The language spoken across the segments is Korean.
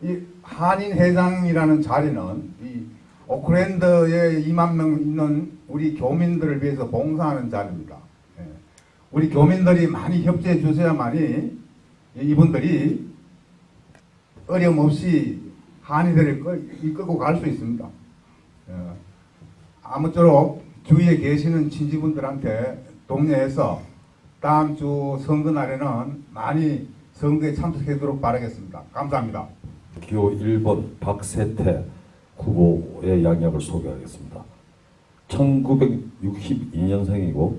이 한인 회장이라는 자리는 이 오클랜드에 2만 명 있는 우리 교민들을 위해서 봉사하는 자리입니다. 예. 우리 교민들이 많이 협조해 주셔야만이 이분들이 어려움 없이 한인회를 이끌고 갈 수 있습니다. 예. 아무쪼록 주위에 계시는 친지분들한테 독려해서 다음 주 선거 날에는 많이 선거에 참석하도록 바라겠습니다. 감사합니다. 기호 1번 박세태 후보의 양력을 소개하겠습니다. 1962년생이고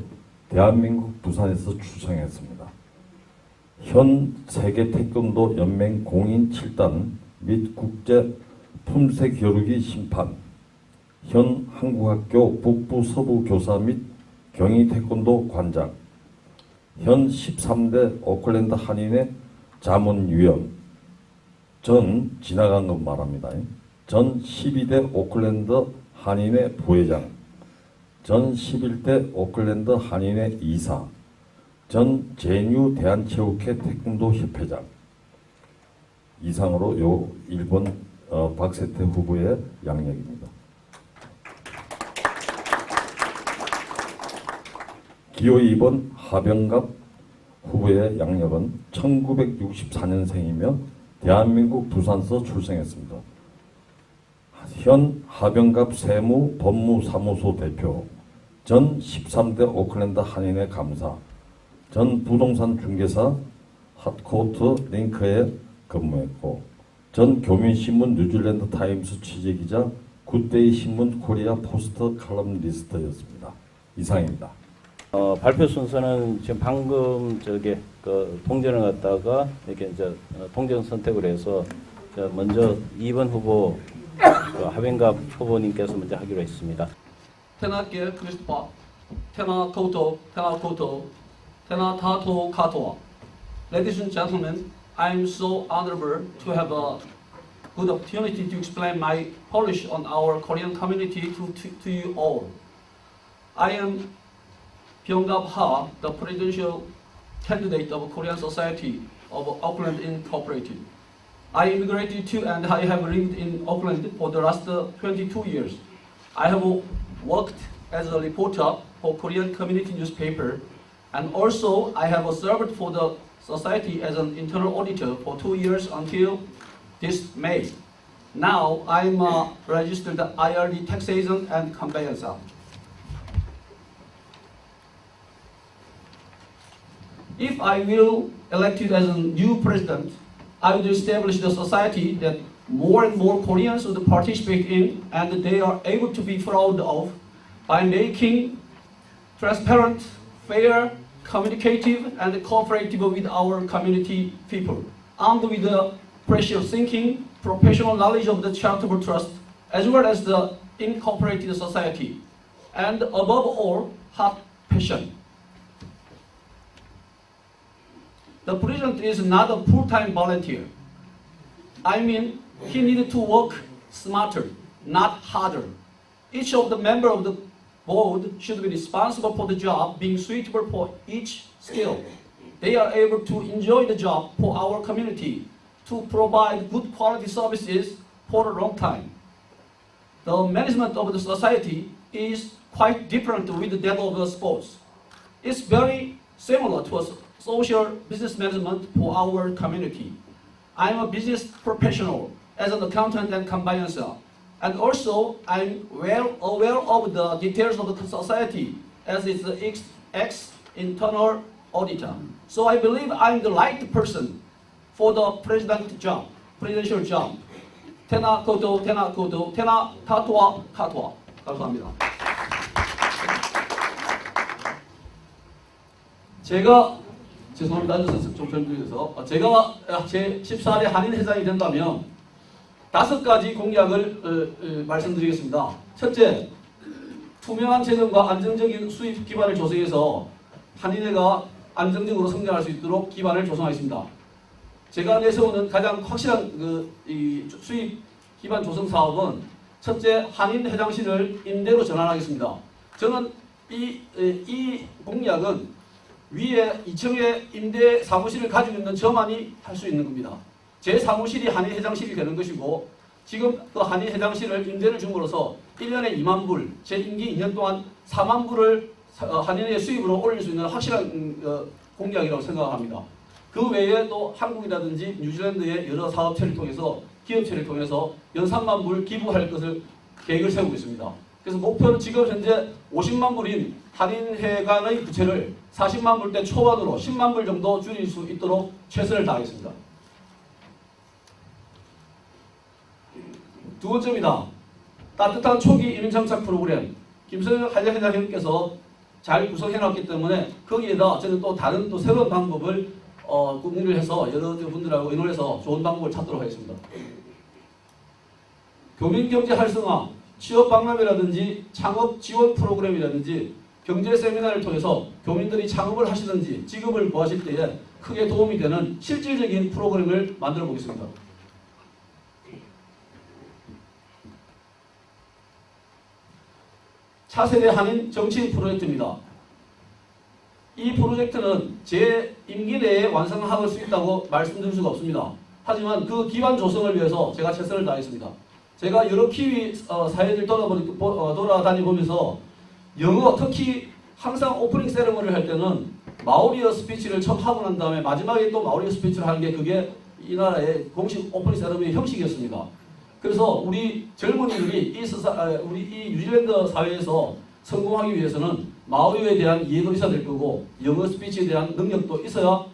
대한민국 부산에서 출생했습니다. 현 세계 태권도 연맹 공인 7단 및 국제 품새 겨루기 심판, 현 한국학교 북부 서부 교사 및 경희 태권도 관장, 현 13대 오클랜드 한인회 자문위원, 전 지나간 것 말합니다. 전 12대 오클랜드 한인회 부회장, 전 11대 오클랜드 한인회 이사, 전 제뉴 대한체육회 태권도 협회장. 이상으로 요 1번 박세태 후보의 양력입니다. 기호 2번 하병갑 후보의 양력은 1964년생이며 대한민국 부산서 출생했습니다. 현 하병갑 세무 법무사무소 대표, 전 13대 오클랜드 한인회 감사, 전 부동산 중개사 핫코트 링크에 근무했고, 전 교민신문 뉴질랜드 타임스 취재기자, 굿데이 신문 코리아 포스터 칼럼니스트였습니다. 이상입니다. 발표 순서는 지금 방금 동전을 갖다가 이렇게 이제 동전 선택을 해서 먼저 2번 후보 하병갑 후보님께서 먼저 하기로 했습니다. 테나께 크리스토파, 테나 코토, 테나 타토 카토아. Ladies and gentlemen, I am so honorable to have a good opportunity to explain my Polish on our Korean community to you all. I am Byung-gap Ha, the presidential candidate of Korean Society of Auckland Incorporated. I immigrated to and I have lived in Auckland for the last 22 years. I have worked as a reporter for Korean community newspaper, and also I have served for the society as an internal auditor for 2 years until this May. Now I'm a registered IRD taxation and conveyancer. If I will elected as a new president, I would establish the society that more and more Koreans would participate in and they are able to be proud of by making transparent, fair, communicative, and cooperative with our community people, armed with the precious thinking, professional knowledge of the charitable trust, as well as the incorporated society, and above all, hot passion. The president is not a full-time volunteer. I mean, he needed to work smarter, not harder. Each of the members of the board should be responsible for the job, being suitable for each skill. They are able to enjoy the job for our community, to provide good quality services for a long time. The management of the society is quite different with that of the sports. It's very similar to a social business management for our community. I'm a business professional as an accountant and conveyancer, and also I'm well aware of the details of the society as its ex-internal auditor. So I believe I'm the right person for the presidential job. 테나 코도, 테나 타토아 카토아. 감사합니다. 제가 죄송합니다. 앉아서 좀 설명드려서 제가 제 14대 한인회장이 된다면 5가지 공약을 말씀드리겠습니다. 첫째, 투명한 재정과 안정적인 수입 기반을 조성해서 한인회가 안정적으로 성장할 수 있도록 기반을 조성하겠습니다. 제가 내세우는 가장 확실한 수입 기반 조성 사업은 첫째, 한인회장실을 임대로 전환하겠습니다. 저는 이 공약은 위에 2층에 임대 사무실을 가지고 있는 저만이 할 수 있는 겁니다. 제 사무실이 한인회장실이 되는 것이고 지금 그 한인회장실을 임대를 줌으로써 1년에 2만 불, 제 임기 2년 동안 4만 불을 한인회 수입으로 올릴 수 있는 확실한 공약이라고 생각합니다. 그 외에 또 한국이라든지 뉴질랜드의 여러 사업체를 통해서 기업체를 통해서 연 3만 불 기부할 것을 계획을 세우고 있습니다. 그래서 목표는 지금 현재 50만 불인 한인회관의 부채를 40만 불대 초반으로 10만 불 정도 줄일 수 있도록 최선을 다하겠습니다. 두 번째입니다. 따뜻한 초기 이민정착 프로그램 김성현 한인회장님께서 잘 구성해놨기 때문에 거기에다 저는 또 다른 또 새로운 방법을 궁리를 해서 여러 분들하고 의논해서 좋은 방법을 찾도록 하겠습니다. 교민경제 활성화, 취업 박람회라든지 창업 지원 프로그램이라든지 경제 세미나를 통해서 교민들이 창업을 하시든지 직업을 구하실 때에 크게 도움이 되는 실질적인 프로그램을 만들어 보겠습니다. 차세대 한인 정치인 프로젝트입니다. 이 프로젝트는 제 임기 내에 완성할 수 있다고 말씀드릴 수가 없습니다. 하지만 그 기반 조성을 위해서 제가 최선을 다하겠습니다. 제가 여러 키위 사회들 돌아다니면서 영어, 특히 항상 오프닝 세레머니를 할 때는 마오리어 스피치를 처음 하고 난 다음에 마지막에 또 마오리어 스피치를 하는 게 그게 이 나라의 공식 오프닝 세레머니 형식이었습니다. 그래서 우리 젊은이들이 우리 이 뉴질랜드 사회에서 성공하기 위해서는 마오리어에 대한 이해도 있어야 될 거고 영어 스피치에 대한 능력도 있어야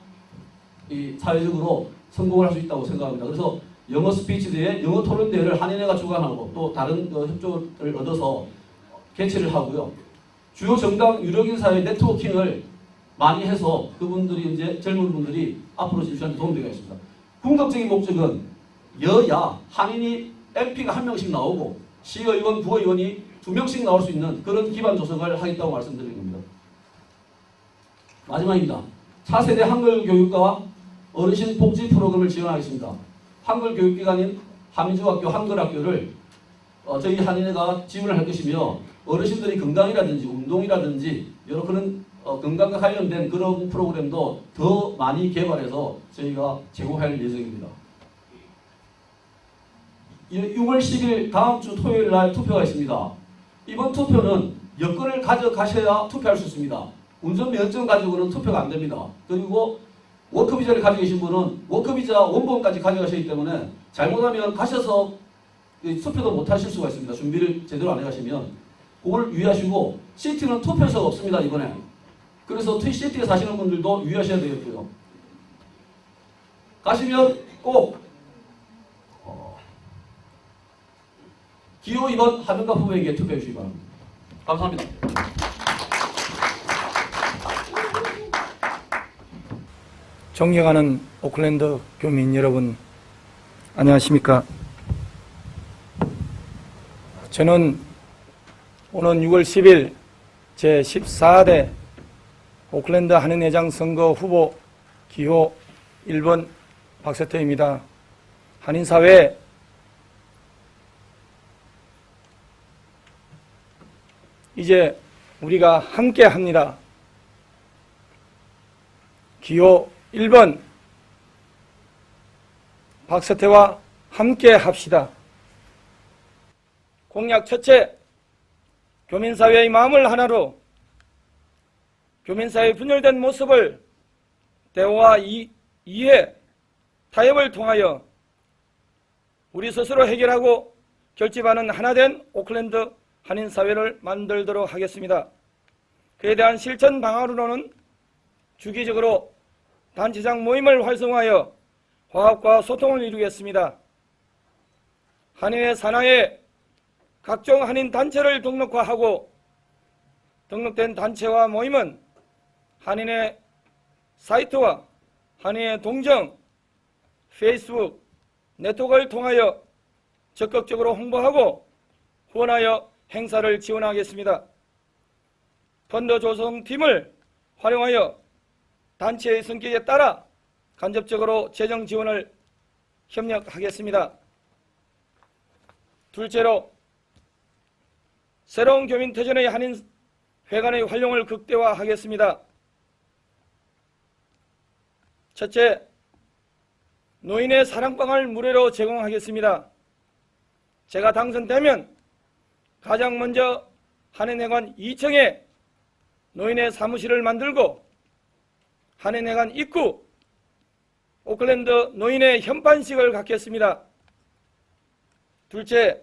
이 사회적으로 성공을 할 수 있다고 생각합니다. 그래서 영어 스피치 대회, 영어 토론 대회를 한인회가 주관하고 또 다른 협조를 얻어서 개최를 하고요. 주요 정당 유력인사의 네트워킹을 많이 해서 그분들이 이제 젊은 분들이 앞으로 진출하는 데 도움이 되겠습니다. 궁극적인 목적은 여야 한인이 MP가 1명씩 나오고 시의원, 부의원이 2명씩 나올 수 있는 그런 기반 조성을 하겠다고 말씀드리는 겁니다. 마지막입니다. 차세대 한글 교육과 어르신 복지 프로그램을 지원하겠습니다. 한글 교육기관인 하민중학교 한글학교를 저희 한인회가 지원을 할 것이며 어르신들이 건강이라든지 운동이라든지 여러 그런 건강과 관련된 그런 프로그램도 더 많이 개발해서 저희가 제공할 예정입니다. 6월 10일 다음 주 토요일 날 투표가 있습니다. 이번 투표는 여권을 가져가셔야 투표할 수 있습니다. 운전면허증 가지고는 투표가 안 됩니다. 그리고 워크비자를 가지고 계신 분은 워크비자 원본까지 가져가시기 때문에 잘못하면 가셔서 투표도 못 하실 수가 있습니다. 준비를 제대로 안 해가시면. 그걸 유의하시고 시티는 투표소가 없습니다. 이번에. 그래서 시티에 사시는 분들도 유의하셔야 되겠고요. 가시면 꼭 기호 2번 하명갑 후보에게 투표해 주시기 바랍니다. 감사합니다. 존경하는 오클랜드 교민 여러분, 안녕하십니까? 저는 오는 6월 10일 제14대 오클랜드 한인회장 선거 후보 기호 1번 박세태입니다. 한인사회 이제 우리가 함께 합니다. 기호 1번 박세태와 함께 합시다. 공약 첫째, 교민사회의 마음을 하나로 교민사회의 분열된 모습을 대화와 이해, 타협을 통하여 우리 스스로 해결하고 결집하는 하나된 오클랜드 한인사회를 만들도록 하겠습니다. 그에 대한 실천 방안으로는 주기적으로 단체장 모임을 활성화하여 화합과 소통을 이루겠습니다. 한인회 산하에 각종 한인 단체를 등록화하고 등록된 단체와 모임은 한인회 사이트와 한인회 동정, 페이스북, 네트워크를 통하여 적극적으로 홍보하고 후원하여 행사를 지원하겠습니다. 펀드 조성팀을 활용하여 단체의 성격에 따라 간접적으로 재정 지원을 협력하겠습니다. 둘째로, 새로운 교민태전의 한인 회관의 활용을 극대화하겠습니다. 첫째, 노인의 사랑방을 무료로 제공하겠습니다. 제가 당선되면 가장 먼저 한인회관 2층에 노인의 사무실을 만들고 한인회관 입구 오클랜드 노인의 현판식을 갖겠습니다. 둘째,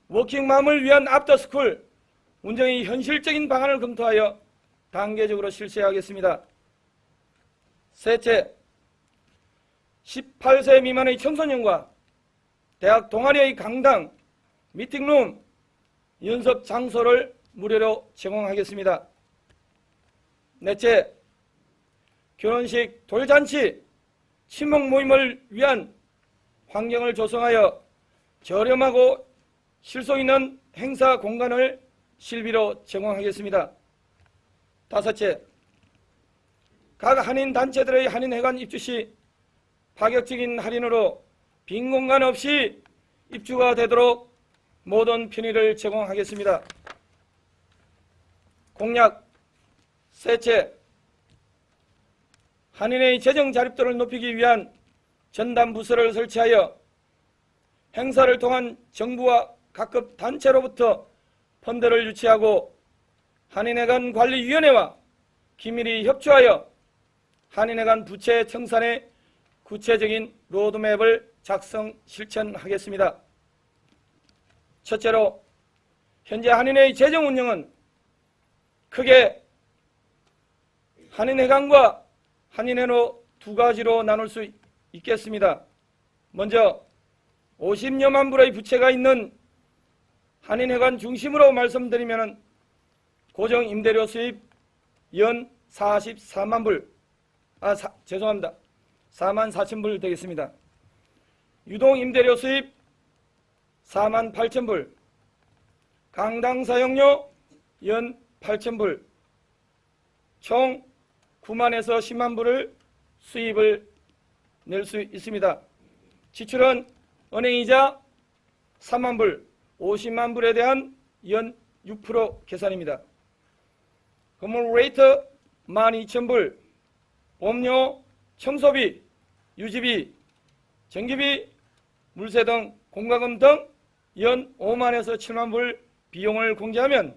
워킹맘을 위한 애프터스쿨 운영의 현실적인 방안을 검토하여 단계적으로 실시하겠습니다. 셋째, 18세 미만의 청소년과 대학 동아리의 강당, 미팅룸, 연습 장소를 무료로 제공하겠습니다. 넷째, 결혼식, 돌잔치, 친목 모임을 위한 환경을 조성하여 저렴하고 실속 있는 행사 공간을 실비로 제공하겠습니다. 다섯째, 각 한인 단체들의 한인회관 입주 시 파격적인 할인으로 빈 공간 없이 입주가 되도록 모든 편의를 제공하겠습니다. 공약 셋째, 한인의 재정 자립도를 높이기 위한 전담 부서를 설치하여 행사를 통한 정부와 각급 단체로부터 펀드를 유치하고 한인회관 관리위원회와 긴밀히 협조하여 한인회관 부채 청산의 구체적인 로드맵을 작성 실천하겠습니다. 첫째로, 현재 한인회의 재정 운영은 크게 한인회관과 한인회로 두 가지로 나눌 수 있겠습니다. 먼저 50여만 불의 부채가 있는 한인회관 중심으로 말씀드리면 고정 임대료 수입 연 44만 불, 4만 4천 불 되겠습니다. 유동 임대료 수입 4만 8천 불, 강당 사용료 연 8천 불, 총 9만에서 10만 불을 수입을 낼 수 있습니다. 지출은 은행이자 3만 불, 50만 불에 대한 연 6% 계산입니다. 건물 레이트 12,000불, 보험료, 청소비, 유지비, 전기비, 물세 등 공과금 등 연 5만에서 7만 불 비용을 공제하면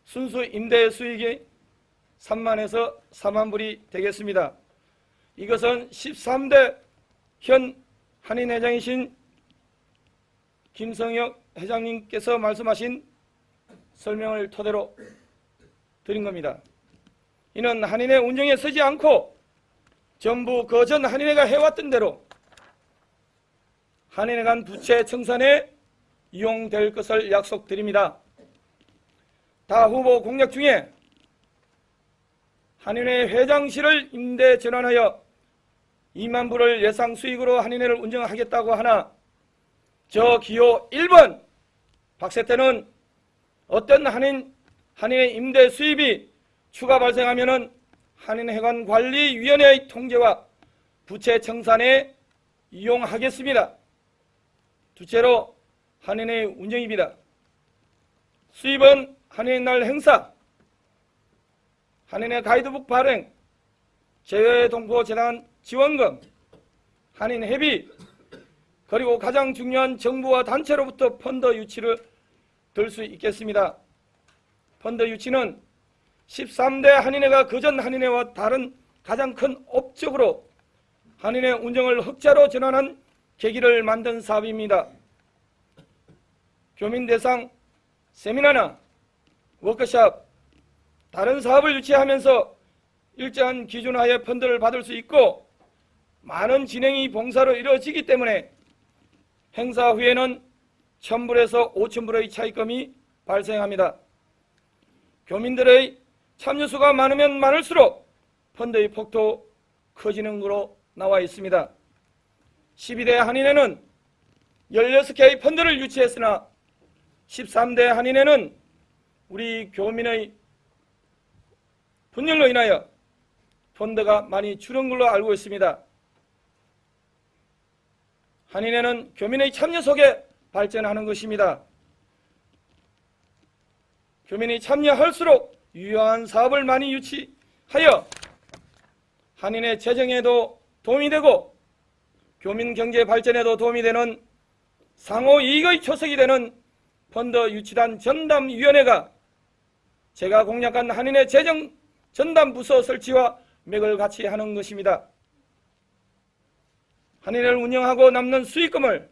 순수 임대 수익이 3만에서 4만 불이 되겠습니다. 이것은 13대 현 한인회장이신 김성혁 회장님께서 말씀하신 설명을 토대로 드린 겁니다. 이는 한인회 운영에 서지 않고 전부 그전 한인회가 해왔던 대로 한인회 간 부채 청산에 이용될 것을 약속드립니다. 다 후보 공약 중에 한인회 회장실을 임대 전환하여 2만 불을 예상 수익으로 한인회를 운영하겠다고 하나 저 기호 1번 박세태는 어떤 한인회 임대 수입이 추가 발생하면은 한인회관 관리위원회의 통제와 부채 청산에 이용하겠습니다. 둘째로 한인회 운영입니다. 수입은 한인회 날 행사, 한인회 가이드북 발행, 재외동포재단 지원금, 한인 회비, 그리고 가장 중요한 정부와 단체로부터 펀드 유치를 들 수 있겠습니다. 펀드 유치는 13대 한인회가 그전 한인회와 다른 가장 큰 업적으로 한인회 운영을 흑자로 전환한 계기를 만든 사업입니다. 교민 대상 세미나나 워크숍, 다른 사업을 유치하면서 일정한 기준하에 펀드를 받을 수 있고 많은 진행이 봉사로 이루어지기 때문에 행사 후에는 1,000불에서 5,000불의 차입금이 발생합니다. 교민들의 참여수가 많으면 많을수록 펀드의 폭도 커지는 것으로 나와 있습니다. 12대 한인회는 16개의 펀드를 유치했으나 13대 한인회는 우리 교민의 분열로 인하여 펀드가 많이 줄은 걸로 알고 있습니다. 한인회는 교민의 참여 속에 발전하는 것입니다. 교민이 참여할수록 유용한 사업을 많이 유치하여 한인회 재정에도 도움이 되고 교민 경제 발전에도 도움이 되는 상호 이익의 초석이 되는 펀드 유치단 전담위원회가 제가 공약한 한인회 재정 전담 부서 설치와 맥을 같이 하는 것입니다. 한인회를 운영하고 남는 수익금을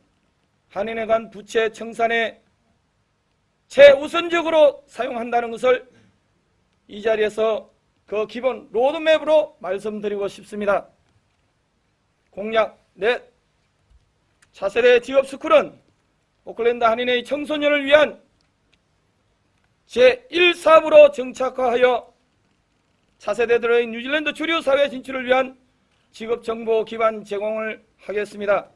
한인회 간 부채 청산에 최우선적으로 사용한다는 것을 이 자리에서 그 기본 로드맵으로 말씀드리고 싶습니다. 공약 넷, 차세대 직업스쿨은 오클랜드 한인회의 청소년을 위한 제1사업으로 정착화하여 차세대들의 뉴질랜드 주류 사회 진출을 위한 직업정보 기반 제공을 하겠습니다.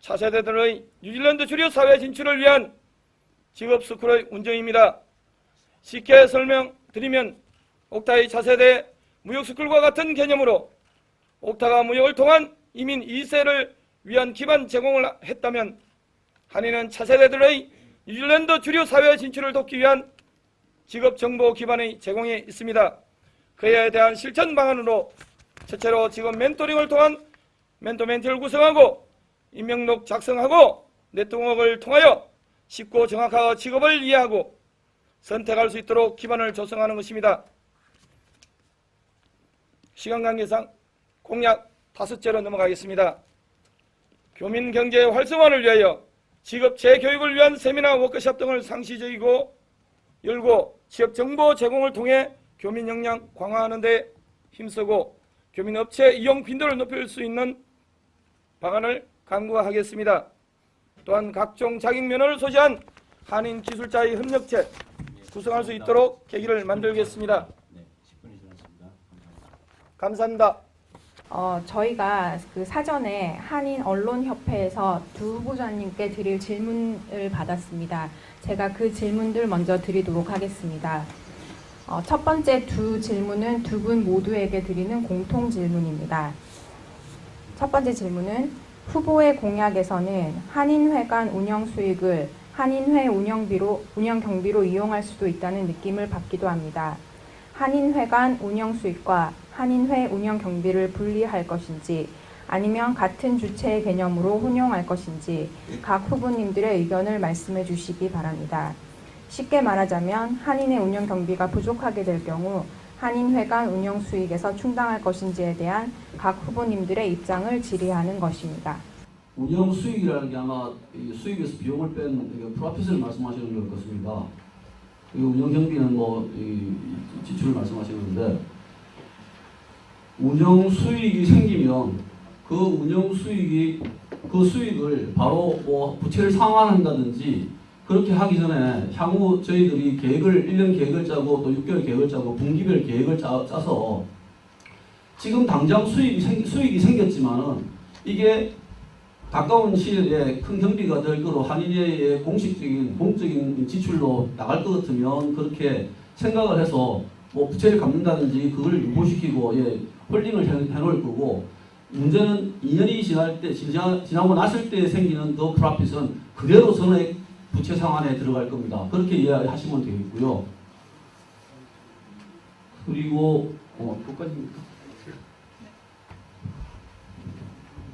차세대들의 뉴질랜드 주류 사회 진출을 위한 직업스쿨의 운영입니다. 쉽게 설명드리면 옥타의 차세대 무역스쿨과 같은 개념으로 옥타가 무역을 통한 이민 2세를 위한 기반 제공을 했다면 한인은 차세대들의 뉴질랜드 주류 사회 진출을 돕기 위한 직업정보 기반의 제공이 있습니다. 그에 대한 실천 방안으로 첫째로 직업 멘토링을 통한 멘토멘티를 구성하고 임명록 작성하고 네트워크를 통하여 쉽고 정확하게 직업을 이해하고 선택할 수 있도록 기반을 조성하는 것입니다. 시간 관계상 공약 5제로 넘어가겠습니다. 교민 경제 활성화를 위하여 직업 재교육을 위한 세미나 워크숍 등을 상시적이고 열고 취업 정보 제공을 통해 교민 역량 강화하는 데 힘쓰고 교민 업체 이용 빈도를 높일 수 있는 방안을 강구하겠습니다. 또한 각종 자격면허를 소지한 한인 기술자의 협력체 구성할 수 있도록 계기를 만들겠습니다. 네, 10분이 지났습니다. 감사합니다. 저희가 그 사전에 한인 언론협회에서 두 후보자님께 드릴 질문을 받았습니다. 제가 그 질문들 먼저 드리도록 하겠습니다. 첫 번째 두 질문은 두 분 모두에게 드리는 공통 질문입니다. 첫 번째 질문은 후보의 공약에서는 한인회관 운영 수익을 한인회 운영 경비로 이용할 수도 있다는 느낌을 받기도 합니다. 한인회관 운영 수익과 한인회 운영 경비를 분리할 것인지 아니면 같은 주체의 개념으로 혼용할 것인지 각 후보님들의 의견을 말씀해 주시기 바랍니다. 쉽게 말하자면 한인회 운영 경비가 부족하게 될 경우 한인회관 운영 수익에서 충당할 것인지에 대한 각 후보님들의 입장을 질의하는 것입니다. 운영 수익이라는 게 아마 이 수익에서 비용을 뺀 프로핏을 말씀하시는 것 같습니다. 이 운영 경비는 이 지출을 말씀하시는데 운영 수익이 생기면 그 운영 수익이 그 수익을 바로 부채를 상환한다든지 그렇게 하기 전에 향후 저희들이 1년 계획을 짜고 또 6개월 계획을 짜고 분기별 계획을 짜서 지금 당장 수익이 생겼지만은 이게 가까운 시일에 큰 경비가 될 거로 한인회의 공적인 지출로 나갈 것 같으면 그렇게 생각을 해서 부채를 갚는다든지 그걸 유보시키고 홀딩을 해놓을 거고 문제는 2년이 지나고 났을 때 생기는 더 프로핏은 그대로 전액 부채 상환에 들어갈 겁니다. 그렇게 이해하시면 되겠고요. 그리고 끝까지입니까?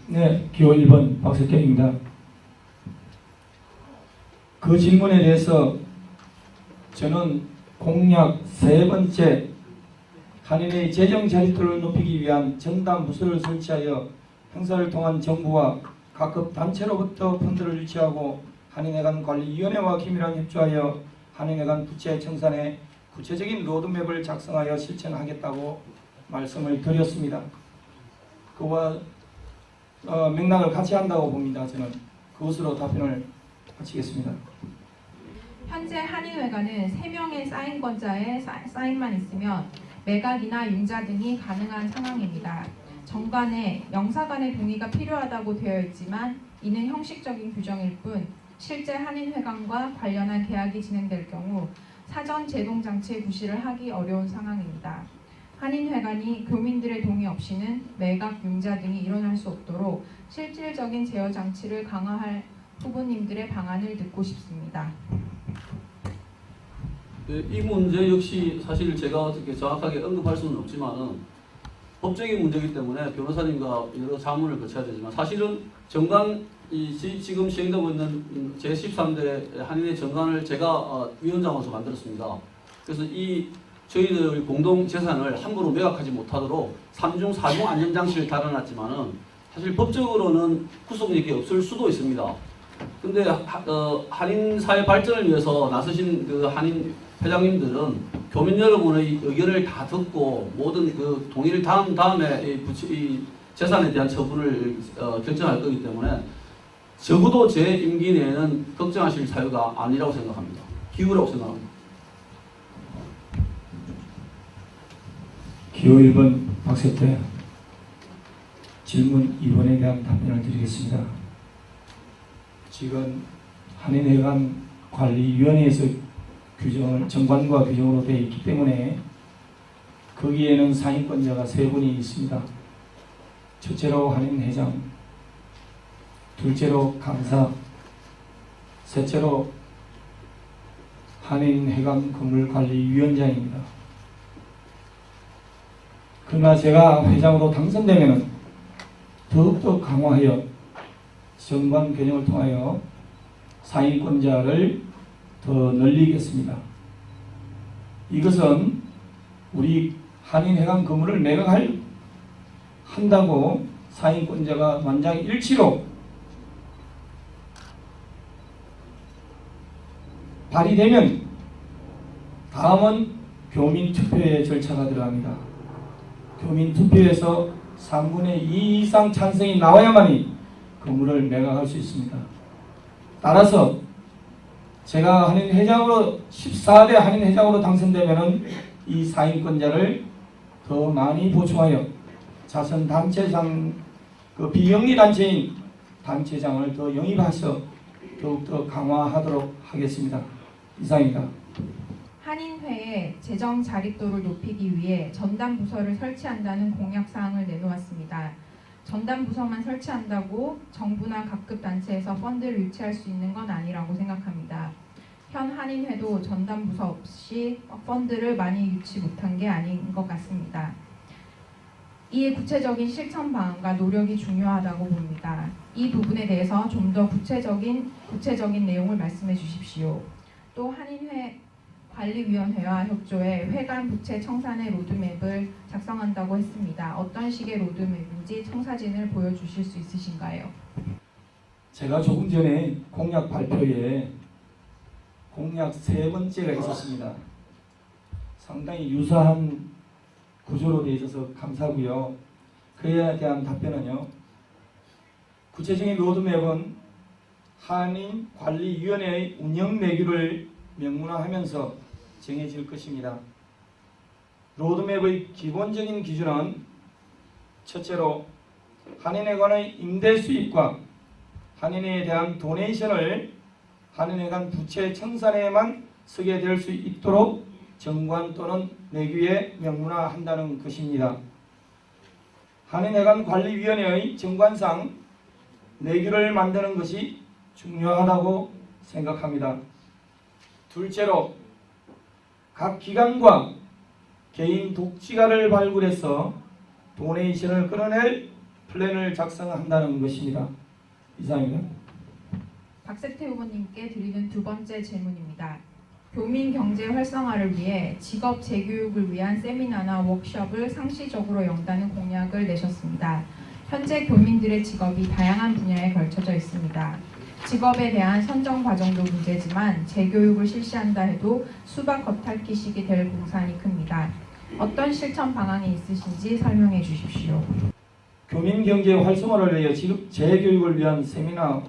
네, 기호 1번 박석현입니다. 그 질문에 대해서 저는 공약 세 번째 한인의 재정 자립도를 높이기 위한 전담 부서를 설치하여 행사를 통한 정부와 각급 단체로부터 펀드를 유치하고 한인회 간 관리위원회와 긴밀하게 협조하여 한인회 간 부채 청산에 구체적인 로드맵을 작성하여 실천하겠다고 말씀을 드렸습니다. 그와 맥락을 같이 한다고 봅니다. 저는 그것으로 답변을 마치겠습니다. 현재 한인회관은 3명의 사인권자의 사인만 있으면 매각이나 융자 등이 가능한 상황입니다. 정관에 영사관의 동의가 필요하다고 되어 있지만 이는 형식적인 규정일 뿐 실제 한인회관과 관련한 계약이 진행될 경우 사전 제동장치의 구실을 하기 어려운 상황입니다. 한인회관이 교민들의 동의 없이는 매각, 융자 등이 일어날 수 없도록 실질적인 제어 장치를 강화할 후보님들의 방안을 듣고 싶습니다. 이 문제 역시 사실 제가 어떻게 정확하게 언급할 수는 없지만은 법적인 문제이기 때문에 변호사님과 여러 자문을 거쳐야 되지만 사실은 정관 지금 시행되고 있는 제13대 한인회 정관을 제가 위원장으로서 만들었습니다. 그래서 이 저희들 공동 재산을 함부로 매각하지 못하도록 3중 4중 안전장치를 달아놨지만은 사실 법적으로는 구속력이 없을 수도 있습니다. 근데 한인 사회 발전을 위해서 나서신 그 한인 회장님들은 교민 여러분의 의견을 다 듣고 모든 그 동의를 다음에 이 재산에 대한 처분을 결정할 거기 때문에 적어도 제 임기 내에는 걱정하실 사유가 아니라고 생각합니다. 기우라고 생각합니다. 기호 1번 박세태 질문 2번에 대한 답변을 드리겠습니다. 지금 한인회관 관리위원회에서 정관과 규정으로 되어 있기 때문에 거기에는 상위권자가 3분이 있습니다. 첫째로 한인회장, 둘째로 강사, 셋째로 한인회관 건물관리위원장입니다. 그러나 제가 회장으로 당선되면 더욱더 강화하여 정관 개정을 통하여 상위권자를 더 늘리겠습니다. 이것은 우리 한인회관 건물을 한다고 상위권자가 만장일치로 발의되면 다음은 교민투표의 절차가 들어갑니다. 교민투표에서 3분의 2 이상 찬성이 나와야만이 건물을 매각할 수 있습니다. 따라서 제가 한인회장으로 14대 한인회장으로 당선되면은 이 상위권자를 더 많이 보충하여 자선단체장 그 비영리 단체인 단체장을 더 영입하셔 더욱더 강화하도록 하겠습니다. 이상입니다. 한인회의 재정 자립도를 높이기 위해 전담 부서를 설치한다는 공약 사항을 내놓았습니다. 전담 부서만 설치한다고 정부나 각급 단체에서 펀드를 유치할 수 있는 건 아니라고 생각합니다. 현 한인회도 전담 부서 없이 펀드를 많이 유치 못한 게 아닌 것 같습니다. 이에 구체적인 실천 방안과 노력이 중요하다고 봅니다. 이 부분에 대해서 좀 더 구체적인 내용을 말씀해 주십시오. 또 한인회 관리위원회와 협조해 회관 부채 청산의 로드맵을 작성한다고 했습니다. 어떤 식의 로드맵인지 청사진을 보여주실 수 있으신가요? 제가 조금 전에 공약 발표에 공약 3번째가 있었습니다. 상당히 유사한 구조로 되어 있어서 감사하고요. 그에 대한 답변은요. 구체적인 로드맵은 한인관리위원회의 운영 내규를 명문화하면서 정해질 것입니다. 로드맵의 기본적인 기준은 첫째로 한인회관의 임대 수입과 한인회에 대한 도네이션을 한인회관 부채 청산에만 쓰게 될 수 있도록 정관 또는 내규에 명문화한다는 것입니다. 한인회관 관리위원회의 정관상 내규를 만드는 것이 중요하다고 생각합니다. 둘째로 각 기관과 개인 독지가를 발굴해서 도네이션을 끌어낼 플랜을 작성한다는 것입니다. 이상입니다. 박세태 후보님께 드리는 두 번째 질문입니다. 교민 경제 활성화를 위해 직업 재교육을 위한 세미나나 워크숍을 상시적으로 연다는 공약을 내셨습니다. 현재 교민들의 직업이 다양한 분야에 걸쳐져 있습니다. 직업에 대한 선정 과정도 문제지만 재교육을 실시한다 해도 수박 겉핥기식이 될 공산이 큽니다. 어떤 실천 방안이 있으신지 설명해 주십시오. 교민 경제 활성화를 위해 직업 재교육을 위한 세미나,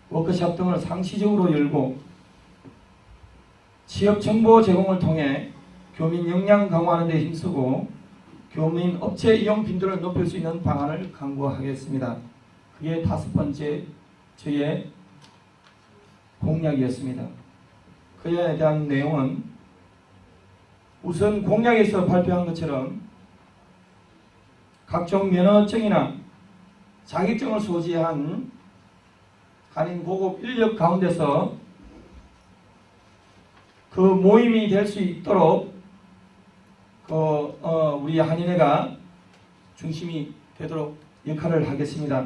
워크숍 등을 상시적으로 열고 취업 정보 제공을 통해 교민 역량 강화하는 데 힘쓰고 교민 업체 이용 빈도를 높일 수 있는 방안을 강구하겠습니다. 그게 5번째 저의 공약이었습니다. 그에 대한 내용은 우선 공약에서 발표한 것처럼 각종 면허증이나 자격증을 소지한 한인 고급 인력 가운데서 그 모임이 될 수 있도록 우리 한인회가 중심이 되도록 역할을 하겠습니다.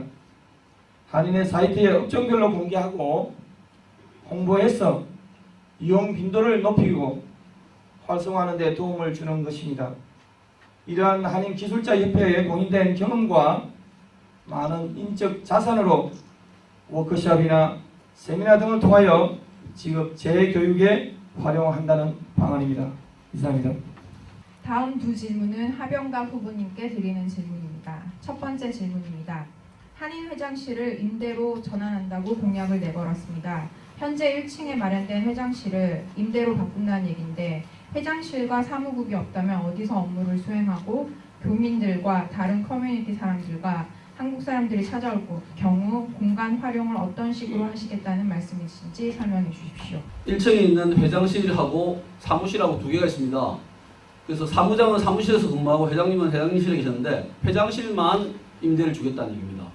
한인의 사이트에 업종별로 공개하고 홍보해서 이용 빈도를 높이고 활성화하는 데 도움을 주는 것입니다. 이러한 한인 기술자 협회에 공인된 경험과 많은 인적 자산으로 워크숍이나 세미나 등을 통하여 직업 재교육에 활용한다는 방안입니다. 이상입니다. 다음 두 질문은 하병갑 후보님께 드리는 질문입니다. 첫 번째 질문입니다. 한인 회장실을 임대로 전환한다고 공약을 내걸었습니다. 현재 1층에 마련된 회장실을 임대로 바꾼다는 얘기인데 회장실과 사무국이 없다면 어디서 업무를 수행하고 교민들과 다른 커뮤니티 사람들과 한국 사람들이 찾아올 경우 공간 활용을 어떤 식으로 하시겠다는 말씀이신지 설명해 주십시오. 1층에 있는 회장실하고 사무실하고 두 개가 있습니다. 그래서 사무장은 사무실에서 근무하고 회장님은 회장실에 계셨는데 회장실만 임대를 주겠다는 얘기입니다.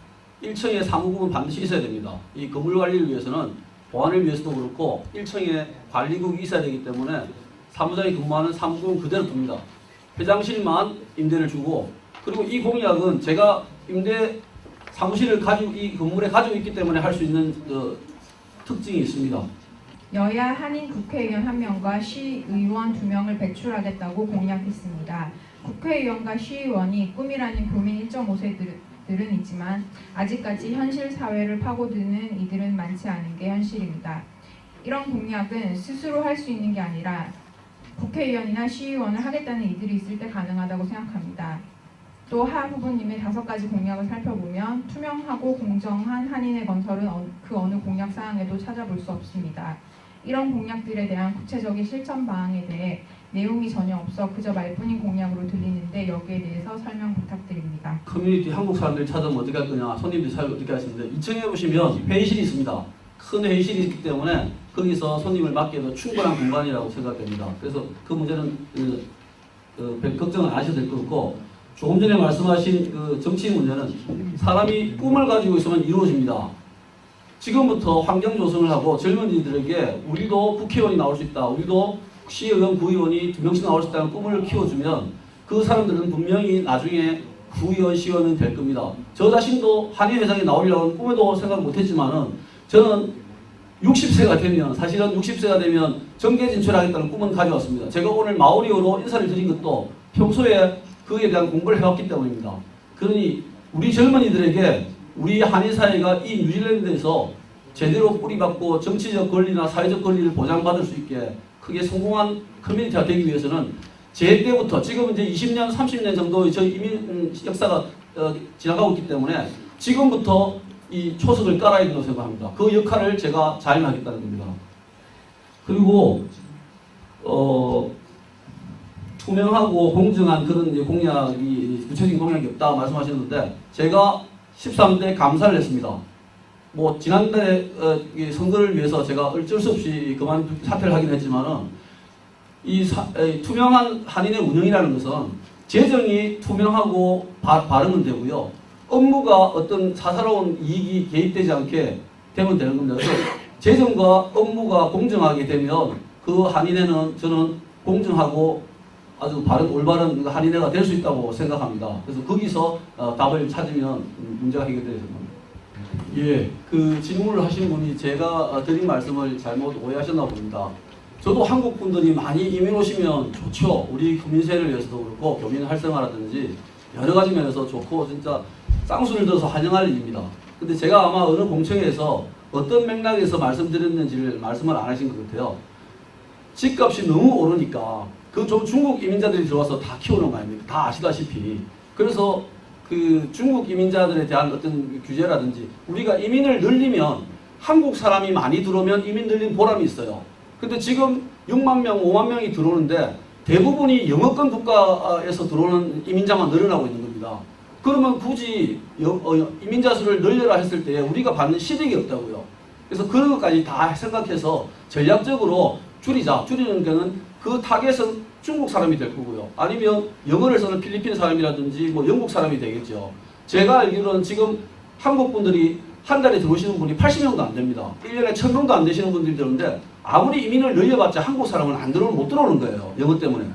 1층에 사무국은 반드시 있어야 됩니다. 이 건물 관리를 위해서는 보안을 위해서도 그렇고 1층에 관리국이 있어야 되기 때문에 사무장이 근무하는 사무국은 그대로 둡니다. 회장실만 임대를 주고 그리고 이 공약은 제가 임대 사무실을 가지고 이 건물에 가지고 있기 때문에 할 수 있는 특징이 있습니다. 여야 한인 국회의원 1명과 시의원 2명을 배출하겠다고 공약했습니다. 국회의원과 시의원이 꿈이라는 교민 1.5세들은 있지만 아직까지 현실 사회를 파고드는 이들은 많지 않은 게 현실입니다. 이런 공약은 스스로 할 수 있는 게 아니라 국회의원이나 시의원을 하겠다는 이들이 있을 때 가능하다고 생각합니다. 또 하 후보님의 5가지 공약을 살펴보면 투명하고 공정한 한인의 건설은 그 어느 공약 사항에도 찾아볼 수 없습니다. 이런 공약들에 대한 구체적인 실천 방안에 대해 내용이 전혀 없어 그저 말뿐인 공약으로 들리는데 여기에 대해서 설명 부탁드립니다. 커뮤니티 한국 사람들이 찾아오면 어떻게 할 거냐, 손님들이 찾아오면 어떻게 하시는데 2층에 보시면 회의실이 있습니다. 큰 회의실이 있기 때문에 거기서 손님을 맞기에도 충분한 공간이라고 생각됩니다. 그래서 그 문제는 별 걱정은 안 하셔도 될 것 같고 조금 전에 말씀하신 그 정치 문제는 사람이 꿈을 가지고 있으면 이루어집니다. 지금부터 환경 조성을 하고 젊은이들에게 우리도 국회의원이 나올 수 있다. 우리도 시의원, 구의원이 2명씩 나올 수 있다는 꿈을 키워주면 그 사람들은 분명히 나중에 구의원, 시의원은 될 겁니다. 저 자신도 한인 회장이 나오려고 꿈에도 생각 못했지만은 저는 60세가 되면 사실은 60세가 되면 정계 진출하겠다는 꿈은 가져왔습니다. 제가 오늘 마오리어로 인사를 드린 것도 평소에 그에 대한 공부를 해왔기 때문입니다. 그러니 우리 젊은이들에게 우리 한인 사회가 이 뉴질랜드에서 제대로 뿌리박고 정치적 권리나 사회적 권리를 보장받을 수 있게 크게 성공한 커뮤니티가 되기 위해서는 제 때부터 지금 이제 20년, 30년 정도의 저희 이민 역사가 지나가고 있기 때문에 지금부터 이 초석을 깔아야 된다고 생각합니다. 그 역할을 제가 자임하겠다는 겁니다. 그리고 투명하고 공정한 그런 공약이 구체적인 공약이 없다 말씀하셨는데 제가 13대 감사를 했습니다. 뭐 지난달에 선거를 위해서 제가 어쩔 수 없이 그만 사퇴를 하긴 했지만은 이 투명한 한인의 운영이라는 것은 재정이 투명하고 바르면 되고요. 업무가 어떤 사사로운 이익이 개입되지 않게 되면 되는 겁니다. 그래서 재정과 업무가 공정하게 되면 그 한인회는 저는 공정하고 아주 바른 올바른 한인회가 될 수 있다고 생각합니다. 그래서 거기서 답을 찾으면 문제가 해결되는 겁니다. 예, 그 질문을 하신 분이 제가 드린 말씀을 잘못 오해하셨나 봅니다. 저도 한국 분들이 많이 이민 오시면 좋죠. 우리 교민세를 위해서도 그렇고 교민 활성화라든지 여러 가지 면에서 좋고 진짜 쌍수를 들어서 환영할 일입니다. 근데 제가 아마 어느 공청회에서 어떤 맥락에서 말씀드렸는지를 말씀을 안 하신 것 같아요. 집값이 너무 오르니까 그 좀 중국 이민자들이 들어와서 다 키우는 거 아닙니까? 다 아시다시피. 그래서 그 중국 이민자들에 대한 어떤 규제라든지 우리가 이민을 늘리면 한국 사람이 많이 들어오면 이민 늘린 보람이 있어요. 근데 지금 6만 명, 5만 명이 들어오는데 대부분이 영어권 국가에서 들어오는 이민자만 늘어나고 있는 겁니다. 그러면 굳이 이민자 수를 늘려라 했을 때 우리가 받는 실익이 없다고요. 그래서 그런 것까지 다 생각해서 전략적으로 줄이자. 줄이는 거는 그 타겟은 중국 사람이 될 거고요. 아니면 영어를 쓰는 필리핀 사람이라든지 뭐 영국 사람이 되겠죠. 제가 알기로는 지금 한국 분들이 한 달에 들어오시는 분이 80명도 안 됩니다. 1년에 1000명도 안 되시는 분들이 들어오는데 아무리 이민을 늘려봤자 한국 사람은 못 들어오는 거예요. 영어 때문에.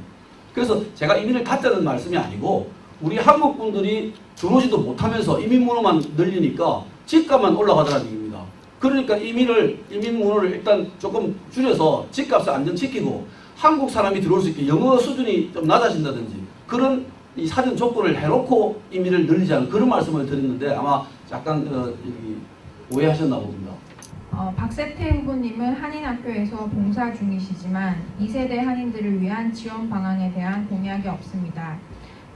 그래서 제가 이민을 닫자는 말씀이 아니고 우리 한국 분들이 들어오지도 못하면서 이민 문호만 늘리니까 집값만 올라가더라는 얘기입니다. 그러니까 이민 문호를 일단 조금 줄여서 집값을 안정시키고 한국 사람이 들어올 수 있게 영어 수준이 좀 낮아진다든지 그런 이 사전 조건을 해놓고 이민을 늘리자는 그런 말씀을 드렸는데 아마 약간 오해하셨나 봅니다. 박세태 후보님은 한인학교에서 봉사 중이시지만 2세대 한인들을 위한 지원 방안에 대한 공약이 없습니다.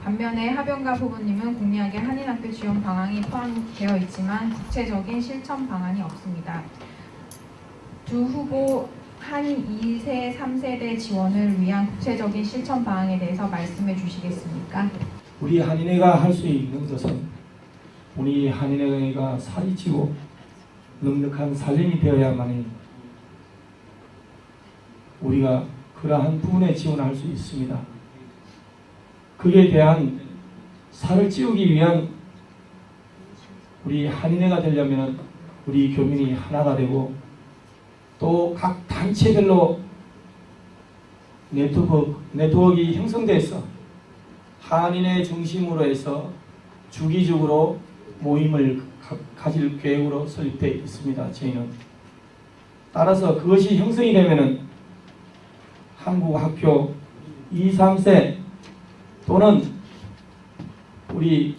반면에 하병갑 후보님은 공약에 한인학교 지원 방안이 포함되어 있지만 구체적인 실천 방안이 없습니다. 두 후보 한인 2세, 3세대 지원을 위한 구체적인 실천 방안에 대해서 말씀해 주시겠습니까? 우리 한인회가 할 수 있는 것은 우리 한인회가 살이 찌고 넉넉한 살림이 되어야만이 우리가 그러한 부분에 지원할 수 있습니다. 그에 대한 살을 찌우기 위한 우리 한인회가 되려면 우리 교민이 하나가 되고 또 각 단체별로 네트워크가 형성돼서 한인회 중심으로 해서 주기적으로 모임을 가질 계획으로 설립되어 있습니다. 저희는 따라서 그것이 형성이 되면은 한국 학교 2, 3세 또는 우리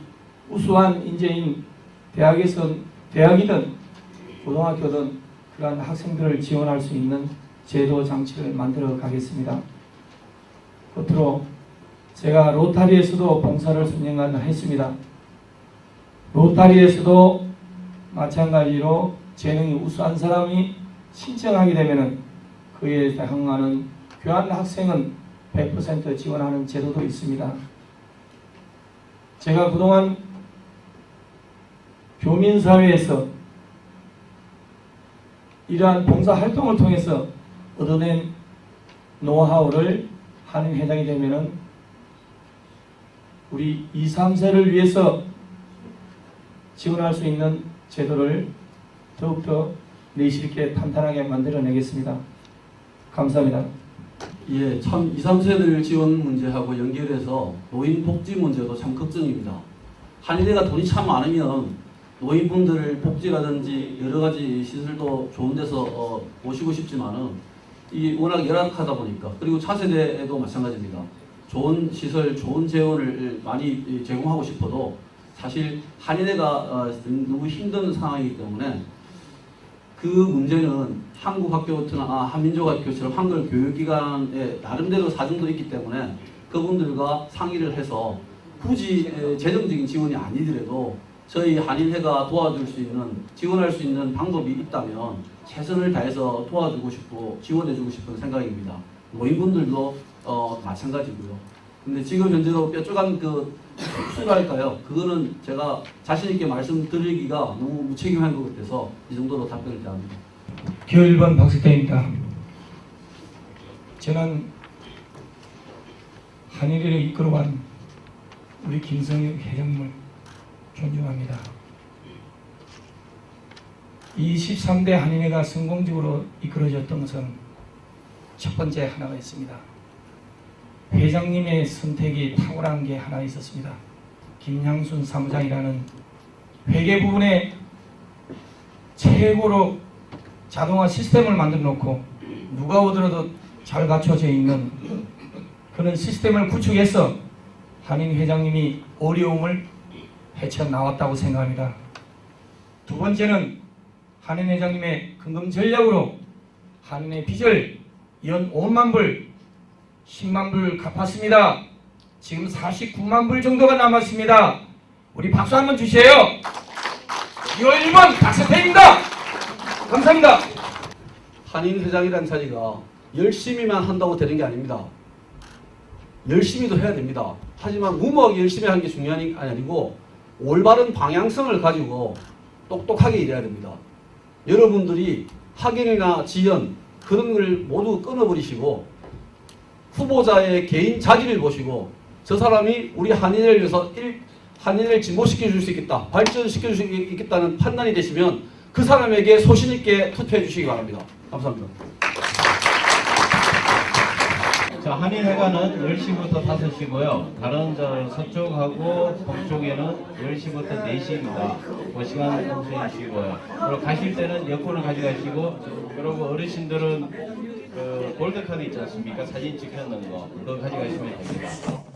우수한 인재인 대학이든 고등학교든 그러한 학생들을 지원할 수 있는 제도 장치를 만들어 가겠습니다. 끝으로 제가 로타리에서도 봉사를 수년간 했습니다. 로타리에서도 마찬가지로 재능이 우수한 사람이 신청하게 되면 그에 해당하는 교환 학생은 100% 지원하는 제도도 있습니다. 제가 그동안 교민사회에서 이러한 봉사활동을 통해서 얻어낸 노하우를 한인회장이 되면 우리 2, 3세를 위해서 지원할 수 있는 제도를 더욱더 내실 있게 탄탄하게 만들어내겠습니다. 감사합니다. 예, 참 2, 3세들 지원 문제하고 연결해서 노인 복지 문제도 참 걱정입니다. 한인회가 돈이 참 많으면 노인분들 복지라든지 여러 가지 시설도 좋은 데서 모시고 싶지만은 이 워낙 열악하다 보니까 그리고 차세대에도 마찬가지입니다. 좋은 시설, 좋은 재원을 많이 제공하고 싶어도 사실 한인회가 너무 힘든 상황이기 때문에 그 문제는 한국 학교나 한민족 학교처럼 한글 교육기관에 나름대로 사정도 있기 때문에 그분들과 상의를 해서 굳이 재정적인 지원이 아니더라도 저희 한인회가 도와줄 수 있는, 지원할 수 있는 방법이 있다면 최선을 다해서 도와주고 싶고 지원해주고 싶은 생각입니다. 노인분들도 마찬가지고요. 근데 지금 현재로 뾰족한 수랄까요? 그거는 제가 자신있게 말씀드리기가 너무 무책임한 것 같아서 이 정도로 답변을 드립니다. 기호 1번 박세태입니다. 저는 한인회를 이끌어간 우리 김성혁 회장님을 존중합니다. 이 13대 한인회가 성공적으로 이끌어졌던 것은 첫 번째 하나가 있습니다. 회장님의 선택이 탁월한 게 하나 있었습니다. 김양순 사무장이라는 회계 부분에 최고로 자동화 시스템을 만들어 놓고 누가 오더라도 잘 갖춰져 있는 그런 시스템을 구축해서 한인 회장님이 어려움을 헤쳐나왔다고 생각합니다. 두 번째는 한인 회장님의 근검 전략으로 한인의 빚을 연 5만 불, 10만 불 갚았습니다. 지금 49만 불 정도가 남았습니다. 우리 박수 한번 주세요. 기호 1번 박세태입니다. 감사합니다. 한인 회장이라는 자리가 열심히만 한다고 되는 게 아닙니다. 열심히도 해야 됩니다. 하지만 무모하게 열심히 하는 게 중요한 게 아니고 올바른 방향성을 가지고 똑똑하게 일해야 됩니다. 여러분들이 학연이나 지연 그런 걸 모두 끊어버리시고 후보자의 개인 자질을 보시고 저 사람이 우리 한인을 위해서 한인을 진보시켜 줄 수 있겠다, 발전시켜 줄 수 있겠다는 판단이 되시면 그 사람에게 소신 있게 투표해 주시기 바랍니다. 감사합니다. 자, 한인회관은 10시부터 5시고요. 다른 저 서쪽하고 동쪽에는 10시부터 4시입니다. 그 시간 통수해주시고요. 그리고 가실 때는 여권을 가져가시고, 그리고 어르신들은 그 골드카드 있지 않습니까? 사진 찍혀놓는 거, 그거 가져가시면 됩니다.